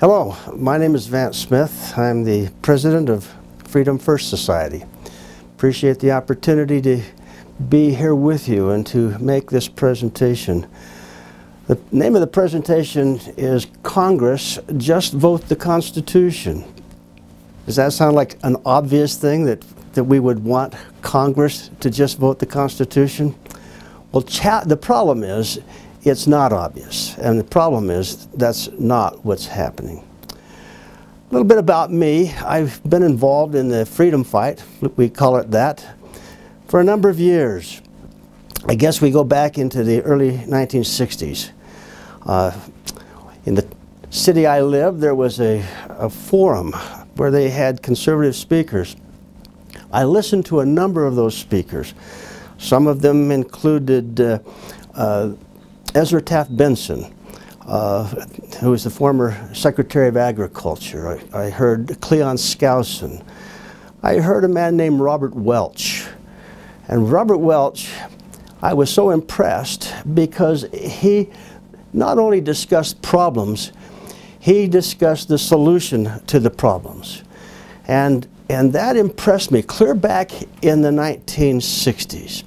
Hello, my name is Vance Smith. I'm the president of Freedom First Society. Appreciate the opportunity to be here with you and to make this presentation. The name of the presentation is Congress, Just Vote the Constitution. Does that sound like an obvious thing that we would want Congress to just vote the Constitution? Well, the problem is it's not obvious, and the problem is that's not what's happening. A little bit about me. I've been involved in the freedom fight, we call it that, for a number of years. I guess we go back into the early 1960s. In the city I lived, there was a forum where they had conservative speakers. I listened to a number of those speakers. Some of them included Ezra Taft Benson, who was the former Secretary of Agriculture. I heard Cleon Skousen. I heard a man named Robert Welch. And Robert Welch, I was so impressed because he not only discussed problems, he discussed the solution to the problems. And that impressed me clear back in the 1960s.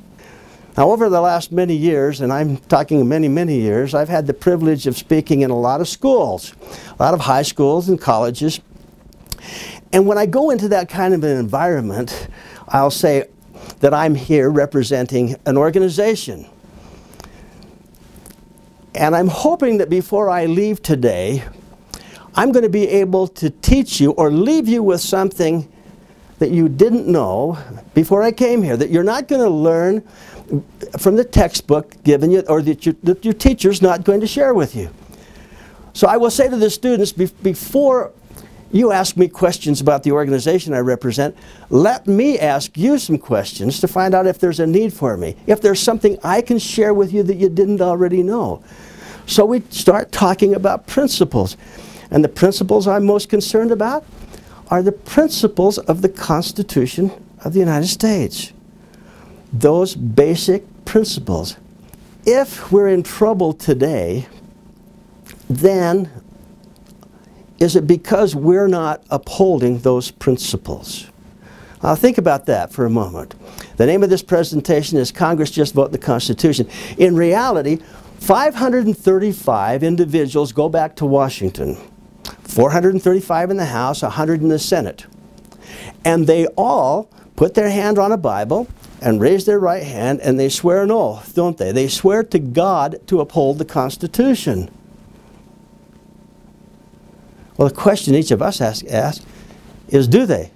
Now, over the last many years, and I'm talking many, many years, I've had the privilege of speaking in a lot of schools, a lot of high schools and colleges. And when I go into that kind of an environment, I'll say that I'm here representing an organization. And I'm hoping that before I leave today, I'm going to be able to teach you or leave you with something that you didn't know before I came here, that you're not going to learn from the textbook given you, or that your teacher's not going to share with you. So I will say to the students, before you ask me questions about the organization I represent, let me ask you some questions to find out if there's a need for me, if there's something I can share with you that you didn't already know. So we start talking about principles. And the principles I'm most concerned about are the principles of the Constitution of the United States. Those basic principles. If we're in trouble today, then is it because we're not upholding those principles? Now think about that for a moment. The name of this presentation is Congress Just Vote the Constitution. In reality, 535 individuals go back to Washington. 435 in the House, 100 in the Senate. And they all put their hand on a Bible and raise their right hand, and they swear an oath, don't they? They swear to God to uphold the Constitution. Well, the question each of us ask is, do they?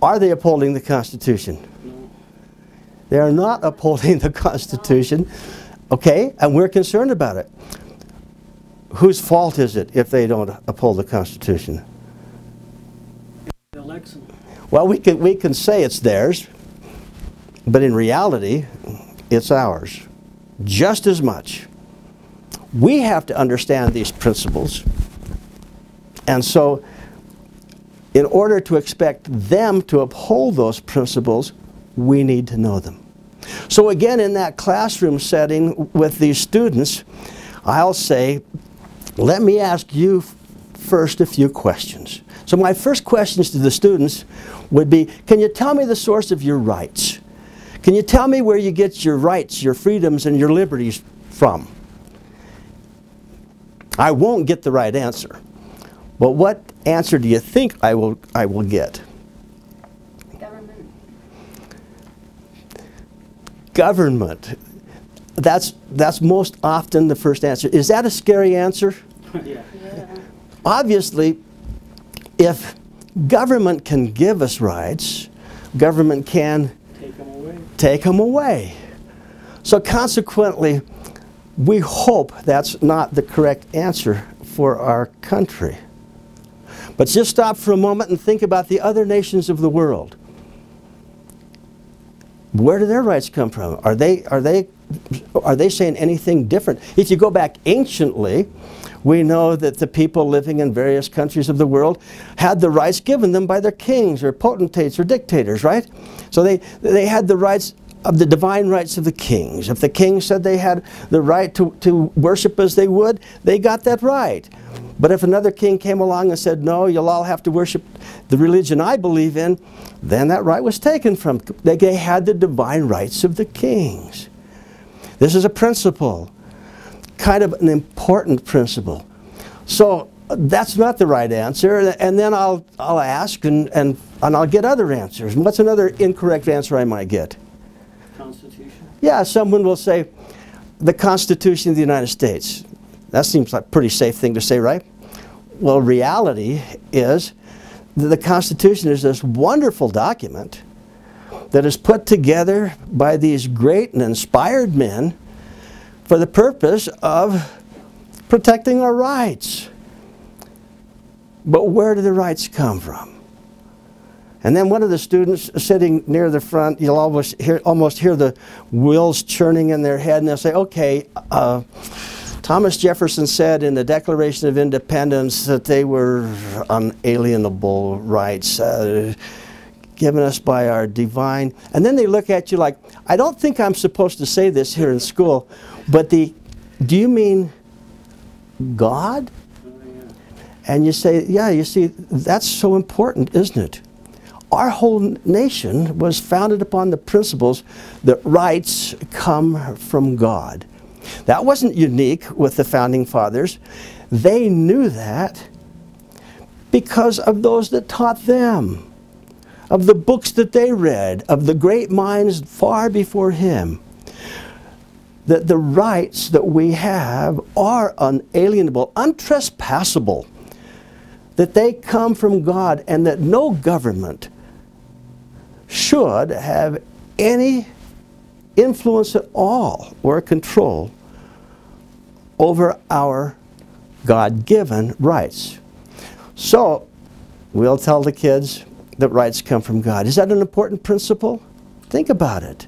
Are they upholding the Constitution? No. They are not upholding the Constitution. Okay, and we're concerned about it. Whose fault is it if they don't uphold the Constitution? The election. Well, we can say it's theirs, but in reality, it's ours, just as much. We have to understand these principles, and so in order to expect them to uphold those principles, we need to know them. So again, in that classroom setting with these students, I'll say, let me ask you first a few questions. So my first questions to the students would be, can you tell me the source of your rights? Can you tell me where you get your rights, your freedoms, and your liberties from? I won't get the right answer. But what answer do you think I will get? Government. Government. That's most often the first answer. Is that a scary answer? Yeah. Yeah. Obviously, if government can give us rights, government can take them away. So consequently, we hope that's not the correct answer for our country. But just stop for a moment and think about the other nations of the world. Where do their rights come from? Are they saying anything different? If you go back anciently, we know that the people living in various countries of the world had the rights given them by their kings or potentates or dictators, right? So they had the rights of the divine rights of the kings. If the king said they had the right to worship as they would, they got that right. But if another king came along and said, no, you'll all have to worship the religion I believe in, then that right was taken from them. They had the divine rights of the kings. This is a principle, kind of an important principle. So that's not the right answer, and then I'll ask and I'll get other answers. And what's another incorrect answer I might get? Constitution? Yeah, someone will say, the Constitution of the United States. That seems like a pretty safe thing to say, right? Well, reality is that the Constitution is this wonderful document that is put together by these great and inspired men for the purpose of protecting our rights. But where do the rights come from? And then one of the students sitting near the front, you'll almost hear the wheels churning in their head, and they'll say, okay, Thomas Jefferson said in the Declaration of Independence that they were unalienable rights given us by our divine. And then they look at you like, I don't think I'm supposed to say this here in school, but do you mean God? And you say, yeah, you see, that's so important, isn't it? Our whole nation was founded upon the principles that rights come from God. That wasn't unique with the Founding Fathers. They knew that because of those that taught them, of the books that they read, of the great minds far before him, that the rights that we have are unalienable, untrespassable, that they come from God, and that no government should have any influence at all or control over our God-given rights. So we'll tell the kids that rights come from God. Is that an important principle? Think about it.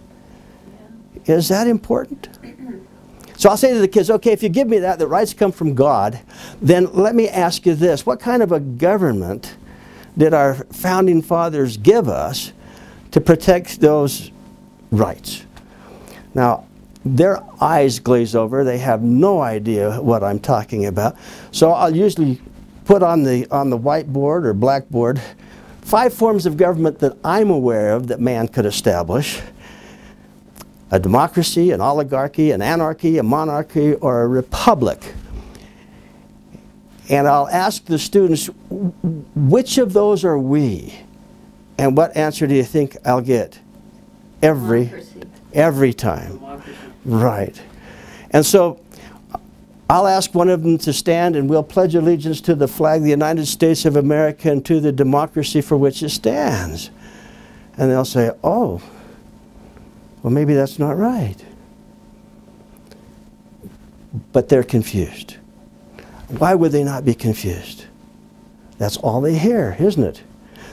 Yeah. Is that important? So I'll say to the kids, okay, if you give me that rights come from God, then let me ask you this. What kind of a government did our Founding Fathers give us to protect those rights? Now, their eyes glaze over. They have no idea what I'm talking about. So I'll usually put on the whiteboard or blackboard 5 forms of government that I'm aware of that man could establish. A democracy, an oligarchy, an anarchy, a monarchy, or a republic. And I'll ask the students, which of those are we? And what answer do you think I'll get? Every time. Democracy. Right. And so I'll ask one of them to stand, and we'll pledge allegiance to the flag of the United States of America and to the democracy for which it stands. And they'll say, oh, well, maybe that's not right. But they're confused. Why would they not be confused? That's all they hear, isn't it?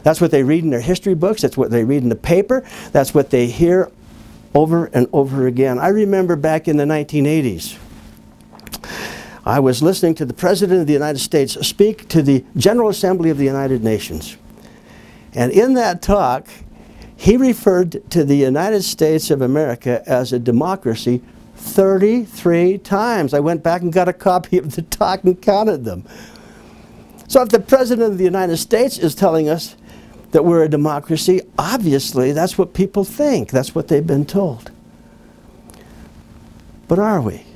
That's what they read in their history books. That's what they read in the paper. That's what they hear over and over again. I remember back in the 1980s, I was listening to the President of the United States speak to the General Assembly of the United Nations. And in that talk, he referred to the United States of America as a democracy 33 times. I went back and got a copy of the talk and counted them. So if the President of the United States is telling us that we're a democracy, obviously that's what people think. That's what they've been told. But are we?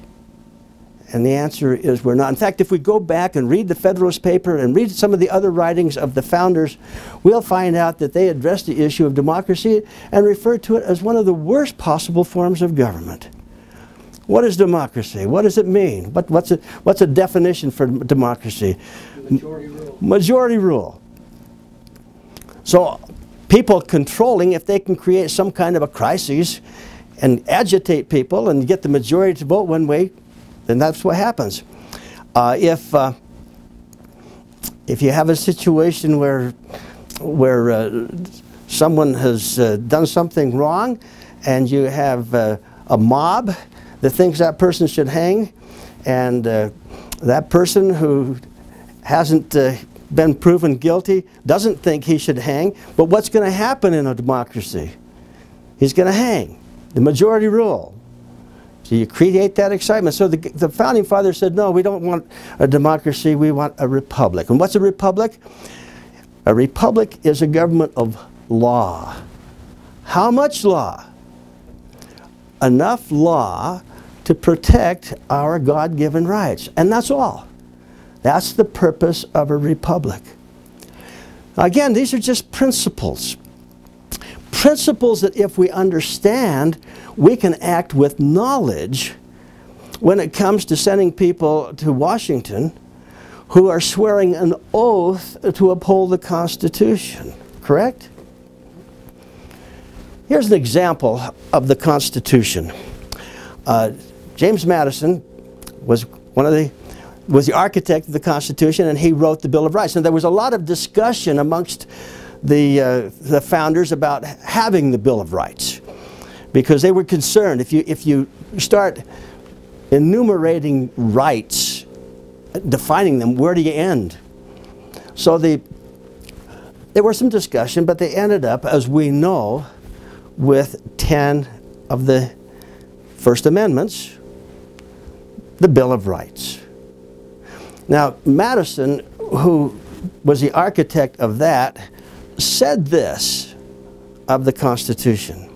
And the answer is we're not. In fact, if we go back and read the Federalist Paper and read some of the other writings of the founders, we'll find out that they addressed the issue of democracy and referred to it as one of the worst possible forms of government. What is democracy? What does it mean? What's a definition for democracy? Majority rule. Majority rule. So people controlling, if they can create some kind of a crisis and agitate people and get the majority to vote one way, then that's what happens. If you have a situation where someone has done something wrong, and you have a mob that thinks that person should hang, and that person who hasn't been proven guilty doesn't think he should hang, but what's going to happen in a democracy? He's going to hang. The majority rule. So you create that excitement. So the Founding Fathers said, no, we don't want a democracy, we want a republic. And what's a republic? A republic is a government of law. How much law? Enough law to protect our God-given rights. And that's all. That's the purpose of a republic. Again, these are just principles. Principles that if we understand, we can act with knowledge when it comes to sending people to Washington who are swearing an oath to uphold the Constitution. Correct? Here's an example of the Constitution. James Madison was the architect of the Constitution, and he wrote the Bill of Rights. And there was a lot of discussion amongst the founders about having the Bill of Rights, because they were concerned if you start enumerating rights, defining them, where do you end? So there was some discussion, but they ended up, as we know, with 10 of the First Amendments, the Bill of Rights. Now, Madison, who was the architect of that, said this of the Constitution: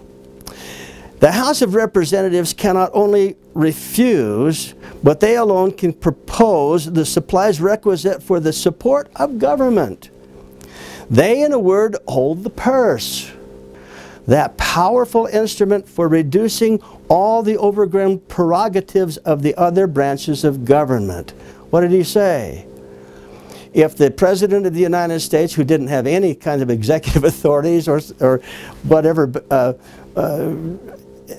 the House of Representatives cannot only refuse, but they alone can propose the supplies requisite for the support of government. They, in a word, hold the purse, that powerful instrument for reducing all the overgrown prerogatives of the other branches of government. What did he say? If the President of the United States, who didn't have any kind of executive authorities or whatever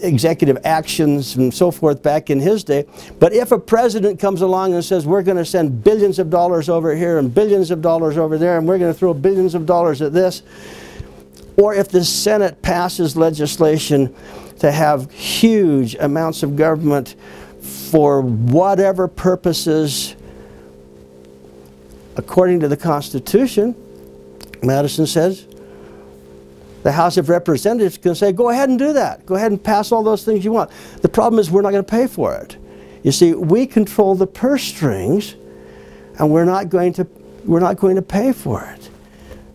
executive actions and so forth back in his day, but if a president comes along and says, we're going to send billions of dollars over here and billions of dollars over there, and we're going to throw billions of dollars at this, or if the Senate passes legislation to have huge amounts of government for whatever purposes, according to the Constitution, Madison says, the House of Representatives can say, go ahead and do that. Go ahead and pass all those things you want. The problem is we're not going to pay for it. You see, we control the purse strings, and we're not going to pay for it.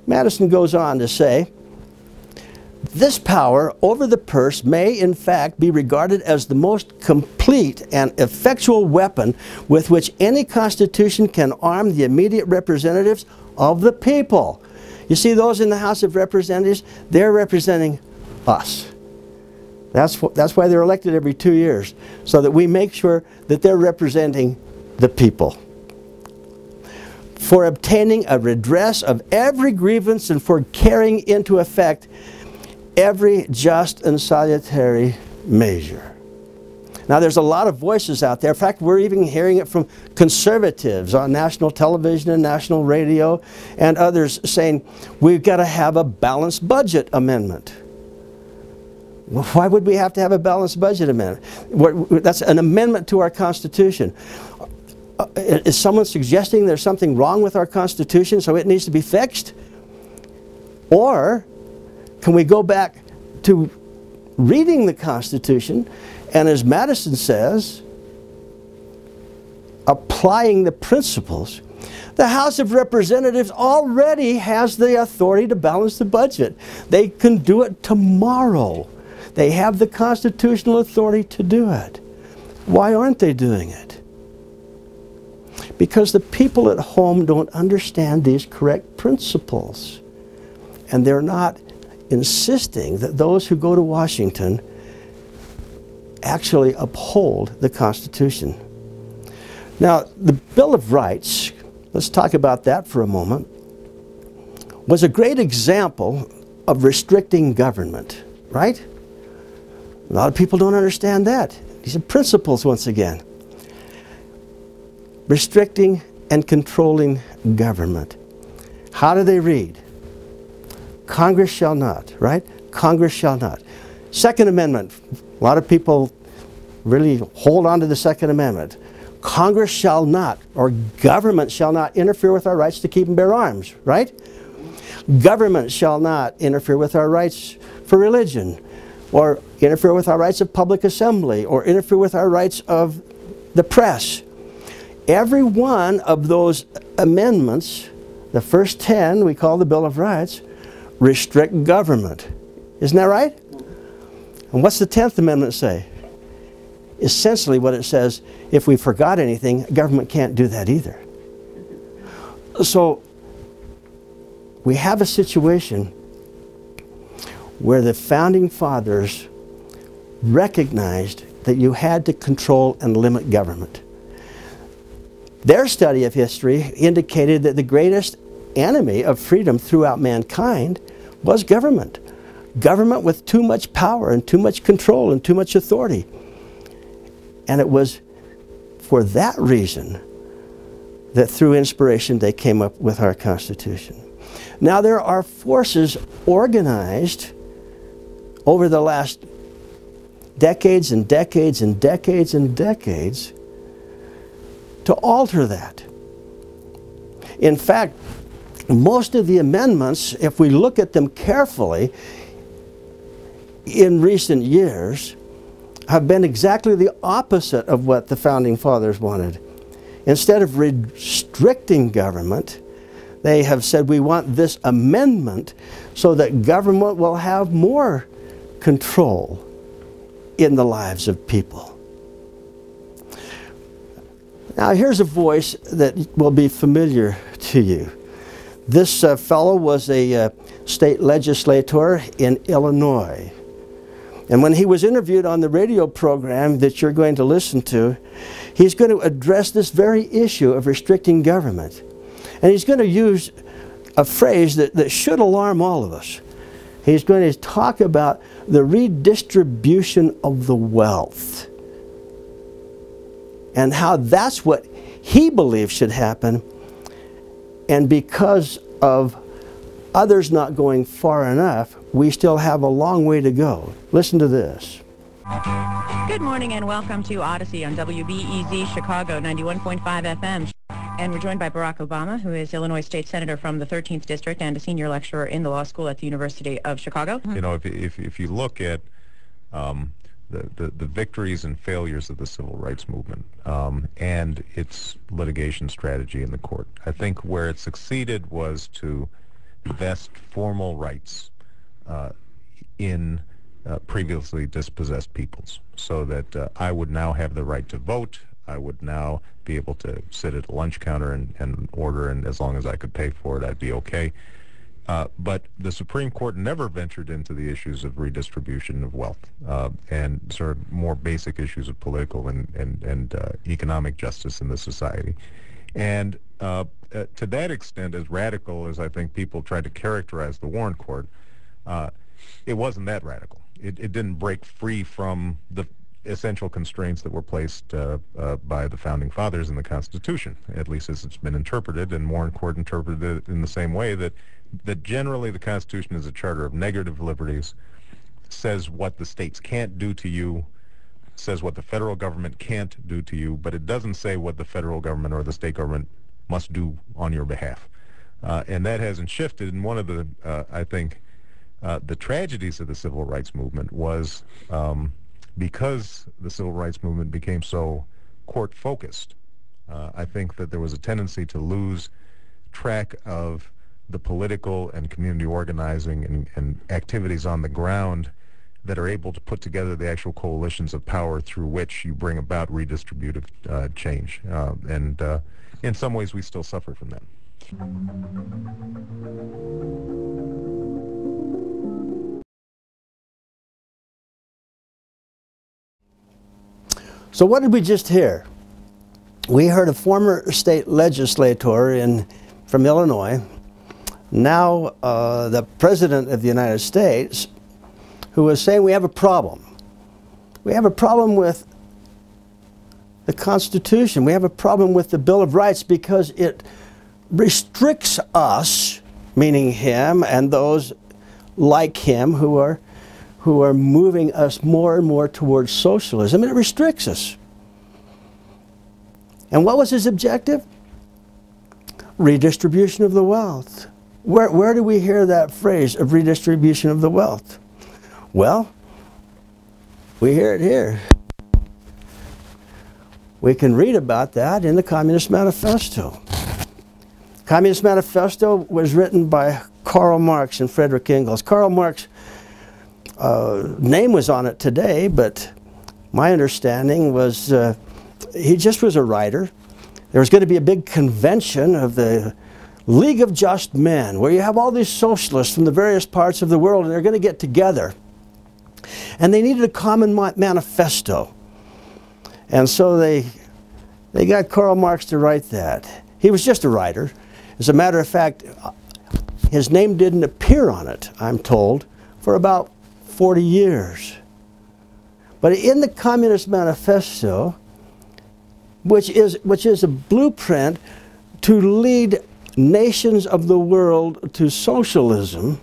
Madison goes on to say, this power over the purse may in fact be regarded as the most complete and effectual weapon with which any constitution can arm the immediate representatives of the people. You see, those in the House of Representatives, they're representing us. That's why they're elected every 2 years, so that we make sure that they're representing the people. For obtaining a redress of every grievance and for carrying into effect every just and salutary measure. Now, there's a lot of voices out there. In fact, we're even hearing it from conservatives on national television and national radio and others saying, we've got to have a balanced budget amendment. Well, why would we have to have a balanced budget amendment? That's an amendment to our Constitution. Is someone suggesting there's something wrong with our Constitution, so it needs to be fixed? Or can we go back to reading the Constitution and, as Madison says, applying the principles? The House of Representatives already has the authority to balance the budget. They can do it tomorrow. They have the constitutional authority to do it. Why aren't they doing it? Because the people at home don't understand these correct principles. And they're not insisting that those who go to Washington actually uphold the Constitution. Now, the Bill of Rights, let's talk about that for a moment, was a great example of restricting government, right? A lot of people don't understand that. These are principles once again. Restricting and controlling government. How do they read? Congress shall not, right? Congress shall not. Second Amendment. A lot of people really hold on to the Second Amendment. Congress shall not, or government shall not interfere with our rights to keep and bear arms, right? Government shall not interfere with our rights for religion, or interfere with our rights of public assembly, or interfere with our rights of the press. Every one of those amendments, the first 10 we call the Bill of Rights, restrict government. Isn't that right? And what's the 10th Amendment say? Essentially what it says, if we forgot anything, government can't do that either. So we have a situation where the Founding Fathers recognized that you had to control and limit government. Their study of history indicated that the greatest enemy of freedom throughout mankind was government. Government with too much power and too much control and too much authority. And it was for that reason that through inspiration they came up with our Constitution. Now there are forces organized over the last decades and decades and decades and decades to alter that. In fact, most of the amendments, if we look at them carefully in recent years, have been exactly the opposite of what the Founding Fathers wanted. Instead of restricting government, they have said we want this amendment so that government will have more control in the lives of people. Now here's a voice that will be familiar to you. This fellow was a state legislator in Illinois. And when he was interviewed on the radio program that you're going to listen to, he's going to address this very issue of restricting government. And he's going to use a phrase that should alarm all of us. He's going to talk about the redistribution of the wealth and how that's what he believes should happen. And because of others not going far enough, we still have a long way to go. Listen to this. Good morning and welcome to Odyssey on WBEZ Chicago 91.5 FM. And we're joined by Barack Obama, who is Illinois State Senator from the 13th District and a senior lecturer in the law school at the University of Chicago. You know, if you look at the victories and failures of the civil rights movement and its litigation strategy in the court, I think where it succeeded was to vest formal rights in previously dispossessed peoples, so that I would now have the right to vote. I would now be able to sit at a lunch counter and order, and as long as I could pay for it, I'd be okay. But the Supreme Court never ventured into the issues of redistribution of wealth and sort of more basic issues of political and economic justice in the society. And to that extent, as radical as I think people tried to characterize the Warren Court, it wasn't that radical. It didn't break free from the essential constraints that were placed by the Founding Fathers in the Constitution, at least as it's been interpreted, and Warren Court interpreted it in the same way, that generally the Constitution is a charter of negative liberties, says what the states can't do to you, says what the federal government can't do to you, but it doesn't say what the federal government or the state government must do on your behalf. And that hasn't shifted, and one of the, I think, the tragedies of the civil rights movement was because the civil rights movement became so court-focused, I think that there was a tendency to lose track of the political and community organizing and activities on the ground that are able to put together the actual coalitions of power through which you bring about redistributive change. And in some ways we still suffer from that. So what did we just hear? We heard a former state legislator from Illinois, now the President of the United States, who was saying we have a problem. We have a problem with the Constitution. We have a problem with the Bill of Rights because it restricts us, meaning him and those like him who are moving us more and more towards socialism. It restricts us. And what was his objective? Redistribution of the wealth. Where do we hear that phrase of redistribution of the wealth? Well, We hear it here. We can read about that in the Communist Manifesto. Communist Manifesto was written by Karl Marx and Friedrich Engels. Karl Marx' name was on it today, but my understanding was he just was a writer. There was going to be a big convention of the League of Just Men, where you have all these socialists from the various parts of the world, and they're going to get together. And they needed a common manifesto. And so they got Karl Marx to write that. He was just a writer. As a matter of fact, his name didn't appear on it, I'm told, for about 40 years. But in the Communist Manifesto, which is a blueprint to lead nations of the world to socialism,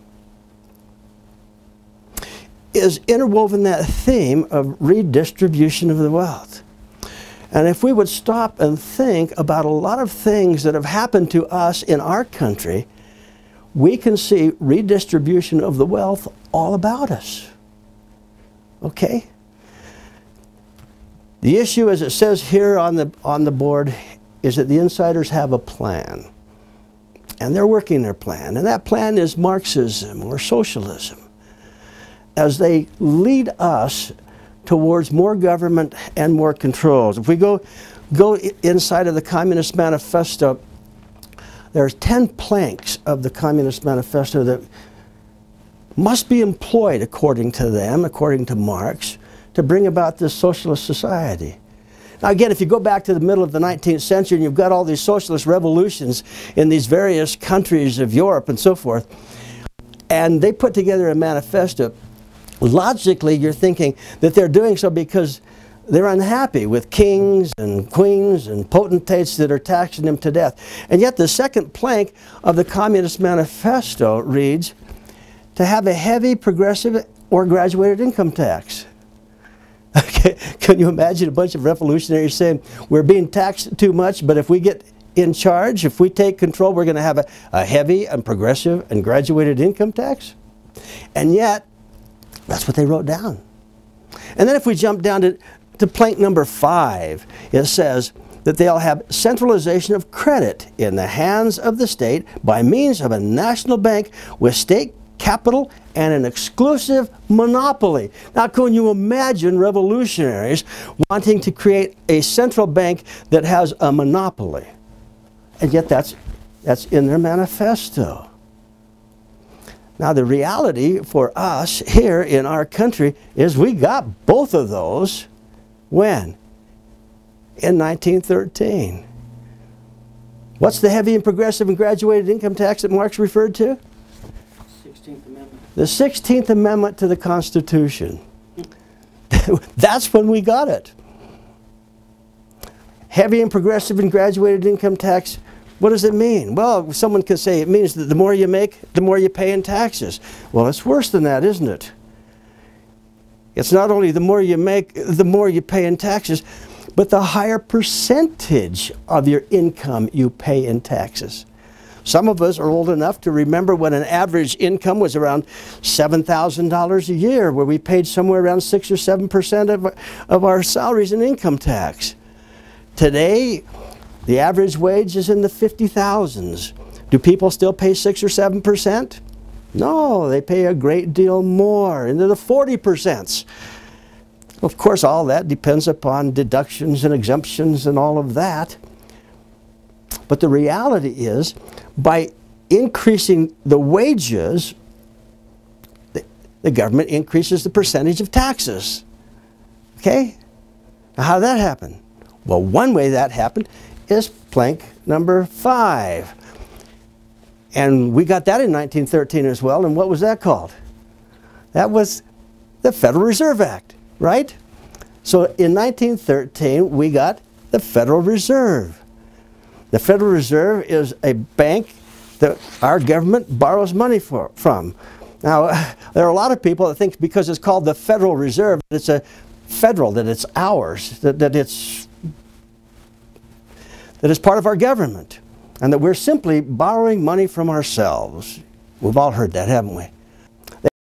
is interwoven that theme of redistribution of the wealth. And if we would stop and think about a lot of things that have happened to us in our country, we can see redistribution of the wealth all about us. Okay? The issue, as it says here on the board, is that the insiders have a plan. And they're working their plan. And that plan is Marxism or socialism, as they lead us towards more government and more controls. If we go inside of the Communist Manifesto, there's 10 planks of the Communist Manifesto that must be employed, according to them, according to Marx, to bring about this socialist society. Now again, if you go back to the middle of the 19th century and you've got all these socialist revolutions in these various countries of Europe and so forth, and they put together a manifesto, logically you're thinking that they're doing so because they're unhappy with kings and queens and potentates that are taxing them to death. And yet the second plank of the Communist Manifesto reads, to have a heavy, progressive, or graduated income tax. Okay, can you imagine a bunch of revolutionaries saying, we're being taxed too much, but if we get in charge, if we take control, we're going to have a heavy and progressive and graduated income tax? And yet, that's what they wrote down. And then if we jump down to plank number 5, it says that they'll have centralization of credit in the hands of the state by means of a national bank with state capital and an exclusive monopoly. Now, can you imagine revolutionaries wanting to create a central bank that has a monopoly? And yet that's in their manifesto. Now, the reality for us here in our country is we got both of those. When? In 1913. What's the heavy and progressive and graduated income tax that Marx referred to? 16th Amendment. The 16th Amendment to the Constitution. That's when we got it. Heavy and progressive and graduated income tax, what does it mean? Well, someone could say it means that the more you make, the more you pay in taxes. Well, it's worse than that, isn't it? It's not only the more you make, the more you pay in taxes, but the higher percentage of your income you pay in taxes. Some of us are old enough to remember when an average income was around $7,000 a year, where we paid somewhere around 6 or 7% of our salaries in income tax. Today, the average wage is in the 50,000s. Do people still pay 6 or 7%? No, they pay a great deal more, into the 40%. Of course, all that depends upon deductions and exemptions and all of that. But the reality is, by increasing the wages, the government increases the percentage of taxes. Okay? Now, how did that happen? Well, one way that happened is plank number 5. And we got that in 1913 as well. And what was that called? That was the Federal Reserve Act, right? So in 1913, we got the Federal Reserve. The Federal Reserve is a bank that our government borrows money from. Now, there are a lot of people that think because it's called the Federal Reserve, that it's a federal, that it's ours, that it's part of our government, and that we're simply borrowing money from ourselves. We've all heard that, haven't we?